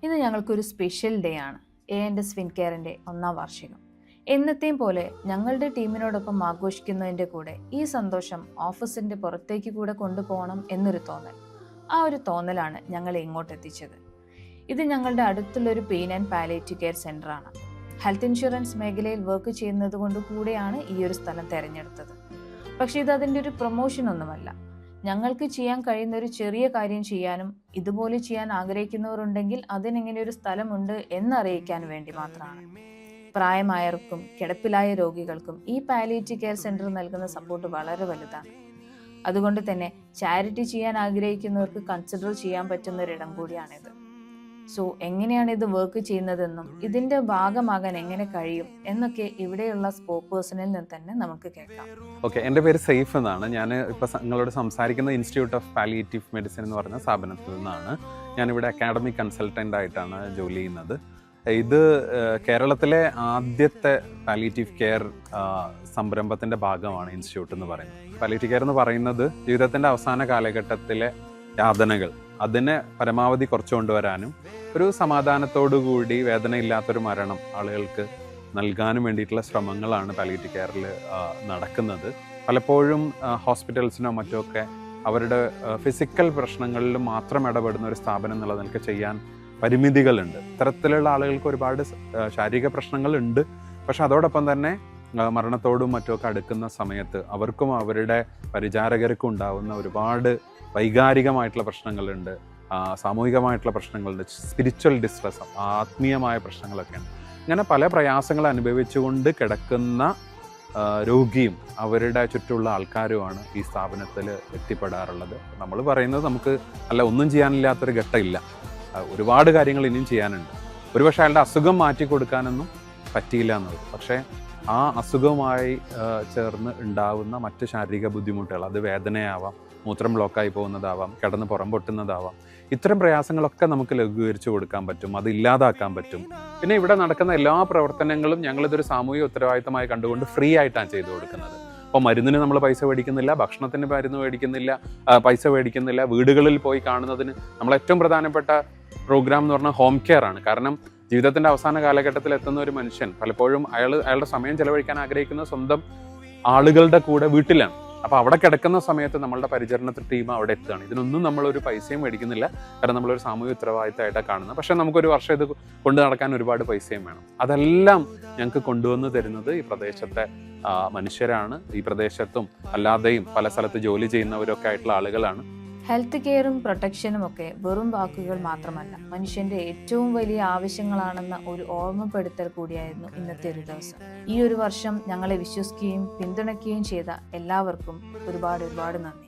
ഇന്ന് ഞങ്ങൾക്കൊരു special day ആണ്. A&S ഫിൻകെയറിൻ്റെ 1ാം വാർഷികം. എന്നത്തെയും പോലെ ഞങ്ങളുടെ ടീമിനോടൊപ്പം ആഘോഷിക്കുന്നതിൻ്റെ കൂടെ ഈ സന്തോഷം ഓഫീസിൻ്റെ പുറത്തേക്ക് കൂടെ കൊണ്ടുപോകണം എന്നൊരു തോന്നൽ. ആ ഒരു തോന്നലാണ് ഞങ്ങളെ ഇങ്ങോട്ട് എത്തിച്ചത്. ഇത് ഞങ്ങളുടെ അടുത്തുള്ളൊരു പെയിൻ ആൻഡ് പാലിയേറ്റീവ് കെയർ സെൻ്ററാണ്. ഹെൽത്ത് ഇൻഷുറൻസ് മേഖലയിൽ വർക്ക് ചെയ്യുന്നത് കൊണ്ട് കൂടെയാണ് ഈ ഒരു സ്ഥലം തിരഞ്ഞെടുത്തത്. പക്ഷേ ഇത് അതിൻ്റെ ഒരു പ്രൊമോഷൻ ഒന്നുമല്ല. ഞങ്ങൾക്ക് ചെയ്യാൻ കഴിയുന്ന ഒരു ചെറിയ കാര്യം ചെയ്യാനും ഇതുപോലെ ചെയ്യാൻ ആഗ്രഹിക്കുന്നവരുണ്ടെങ്കിൽ അതിനെങ്ങനെ ഒരു സ്ഥലമുണ്ട് എന്നറിയിക്കാൻ വേണ്ടി മാത്രമാണ്. പ്രായമായവർക്കും കിടപ്പിലായ രോഗികൾക്കും ഈ പാലിയേറ്റീവ് കെയർ സെൻറ്റർ നൽകുന്ന സപ്പോർട്ട് വളരെ വലുതാണ്. അതുകൊണ്ട് തന്നെ ചാരിറ്റി ചെയ്യാൻ ആഗ്രഹിക്കുന്നവർക്ക് കൺസിഡർ ചെയ്യാൻ പറ്റുന്ന ഒരിടം കൂടിയാണിത്. സോ എങ്ങനെയാണ് ഇത് വർക്ക് ചെയ്യുന്നതെന്നും ഇതിൻ്റെ ഭാഗമാകാൻ എങ്ങനെ കഴിയും എന്നൊക്കെ ഇവിടെയുള്ള സ്പോക്ക് പേഴ്സണിൽ നിന്ന് തന്നെ നമുക്ക് കേൾക്കാം. ഓക്കെ, എൻ്റെ പേര് സെയ്ഫ് എന്നാണ്. ഞാൻ ഇപ്പോൾ നിങ്ങളോട് സംസാരിക്കുന്ന ഇൻസ്റ്റിറ്റ്യൂട്ട് ഓഫ് പാലിയേറ്റീവ് മെഡിസിൻ എന്ന് പറഞ്ഞ സ്ഥാപനത്തിൽ നിന്നാണ്. ഞാനിവിടെ അക്കാഡമിക് കൺസൾട്ടൻ്റ് ആയിട്ടാണ് ജോലി ചെയ്യുന്നത്. ഇത് കേരളത്തിലെ ആദ്യത്തെ പാലിയേറ്റീവ് കെയർ സംരംഭത്തിൻ്റെ ഭാഗമാണ് ഇൻസ്റ്റിറ്റ്യൂട്ട് എന്ന് പറയുന്നത്. പാലിയേറ്റീവ് കെയർ എന്ന് പറയുന്നത് ജീവിതത്തിൻ്റെ അവസാന കാലഘട്ടത്തിലെ യാതനകൾ അതിനെ പരമാവധി കുറച്ചു കൊണ്ടുവരാനും ഒരു സമാധാനത്തോടുകൂടി വേദനയില്ലാത്തൊരു മരണം ആളുകൾക്ക് നൽകാനും വേണ്ടിയിട്ടുള്ള ശ്രമങ്ങളാണ് പാലിയേറ്റീവ് കെയറിൽ നടക്കുന്നത്. പലപ്പോഴും ഹോസ്പിറ്റൽസിനോ മറ്റൊക്കെ അവരുടെ ഫിസിക്കൽ പ്രശ്നങ്ങളിൽ മാത്രം ഇടപെടുന്ന ഒരു സ്ഥാപനം എന്നുള്ള നിലയ്ക്ക് ചെയ്യാൻ പരിമിതികളുണ്ട്. ഇത്തരത്തിലുള്ള ആളുകൾക്ക് ഒരുപാട് ശാരീരിക പ്രശ്നങ്ങളുണ്ട്. പക്ഷെ അതോടൊപ്പം തന്നെ മരണത്തോടും മറ്റുമൊക്കെ അടുക്കുന്ന സമയത്ത് അവർക്കും അവരുടെ പരിചാരകർക്കും ഉണ്ടാവുന്ന ഒരുപാട് വൈകാരികമായിട്ടുള്ള പ്രശ്നങ്ങളുണ്ട്, സാമൂഹികമായിട്ടുള്ള പ്രശ്നങ്ങളുണ്ട്, സ്പിരിച്വൽ ഡിസ്ട്രെസ്, ആത്മീയമായ പ്രശ്നങ്ങളൊക്കെയാണ്. ഇങ്ങനെ പല പ്രയാസങ്ങൾ അനുഭവിച്ചുകൊണ്ട് കിടക്കുന്ന രോഗിയും അവരുടെ ചുറ്റുമുള്ള ആൾക്കാരുമാണ് ഈ സ്ഥാപനത്തിൽ എത്തിപ്പെടാറുള്ളത്. നമ്മൾ പറയുന്നത് നമുക്ക് ഒന്നും ചെയ്യാനില്ലാത്തൊരു ഘട്ടമില്ല, ഒരുപാട് കാര്യങ്ങൾ ഇനിയും ചെയ്യാനുണ്ട്. ഒരുപക്ഷെ അയാളുടെ അസുഖം മാറ്റി കൊടുക്കാനൊന്നും പറ്റിയില്ല എന്നുള്ളത്, പക്ഷേ ആ അസുഖവുമായി ചേർന്ന് ഉണ്ടാവുന്ന മറ്റ് ശാരീരിക ബുദ്ധിമുട്ടുകൾ, അത് വേദനയാവാം, മൂത്രം ബ്ലോക്കായി പോകുന്നതാവാം, കിടന്ന് പുറം പൊട്ടുന്നതാവാം, ഇത്തരം പ്രയാസങ്ങളൊക്കെ നമുക്ക് ലഘൂകരിച്ച് കൊടുക്കാൻ പറ്റും, അത് ഇല്ലാതാക്കാൻ പറ്റും. പിന്നെ ഇവിടെ നടക്കുന്ന എല്ലാ പ്രവർത്തനങ്ങളും ഞങ്ങളിതൊരു സാമൂഹിക ഉത്തരവാദിത്തമായി കണ്ടുകൊണ്ട് ഫ്രീ ആയിട്ടാണ് ചെയ്തു കൊടുക്കുന്നത്. അപ്പോൾ മരുന്നിന് നമ്മൾ പൈസ മേടിക്കുന്നില്ല, ഭക്ഷണത്തിന് മരുന്ന് മേടിക്കുന്നില്ല, പൈസ മേടിക്കുന്നില്ല. വീടുകളിൽ പോയി കാണുന്നതിന് നമ്മൾ ഏറ്റവും പ്രധാനപ്പെട്ട പ്രോഗ്രാം എന്ന് പറഞ്ഞാൽ ഹോം കെയർ ആണ്. കാരണം ജീവിതത്തിൻ്റെ അവസാന കാലഘട്ടത്തിൽ എത്തുന്ന ഒരു മനുഷ്യൻ പലപ്പോഴും അയാളുടെ സമയം ചെലവഴിക്കാൻ ആഗ്രഹിക്കുന്നത് സ്വന്തം ആളുകളുടെ കൂടെ വീട്ടിലാണ്. അപ്പോൾ അവിടെ കിടക്കുന്ന സമയത്ത് നമ്മളുടെ പരിചരണ ടീം അവിടെ എത്തുകയാണ്. ഇതിനൊന്നും നമ്മളൊരു പൈസയും മേടിക്കുന്നില്ല, കാരണം നമ്മളൊരു സാമൂഹിക ഉത്തരവാദിത്തമായിട്ടാണ് കാണുന്നത്. പക്ഷേ നമുക്കൊരു വർഷം ഇത് കൊണ്ടു നടക്കാൻ ഒരുപാട് പൈസയും വേണം. അതെല്ലാം ഞങ്ങൾക്ക് കൊണ്ടുവന്ന് തരുന്നത് ഈ പ്രദേശത്തെ മനുഷ്യരാണ്. ഈ പ്രദേശത്തും അല്ലാതെയും പല സ്ഥലത്ത് ജോലി ചെയ്യുന്നവരൊക്കെ ആയിട്ടുള്ള ആളുകളാണ്. ഹെൽത്ത് കെയറും പ്രൊട്ടക്ഷനും ഒക്കെ വെറും വാക്കുകൾ മാത്രമല്ല, മനുഷ്യന്റെ ഏറ്റവും വലിയ ആവശ്യങ്ങളാണെന്ന ഒരു ഓർമ്മപ്പെടുത്തൽ കൂടിയായിരുന്നു ഇന്നത്തെ ഒരു ദിവസം. ഈ ഒരു വർഷം ഞങ്ങളെ വിശ്വസിക്കുകയും പിന്തുണയ്ക്കുകയും ചെയ്ത എല്ലാവർക്കും ഒരുപാട് നന്ദി.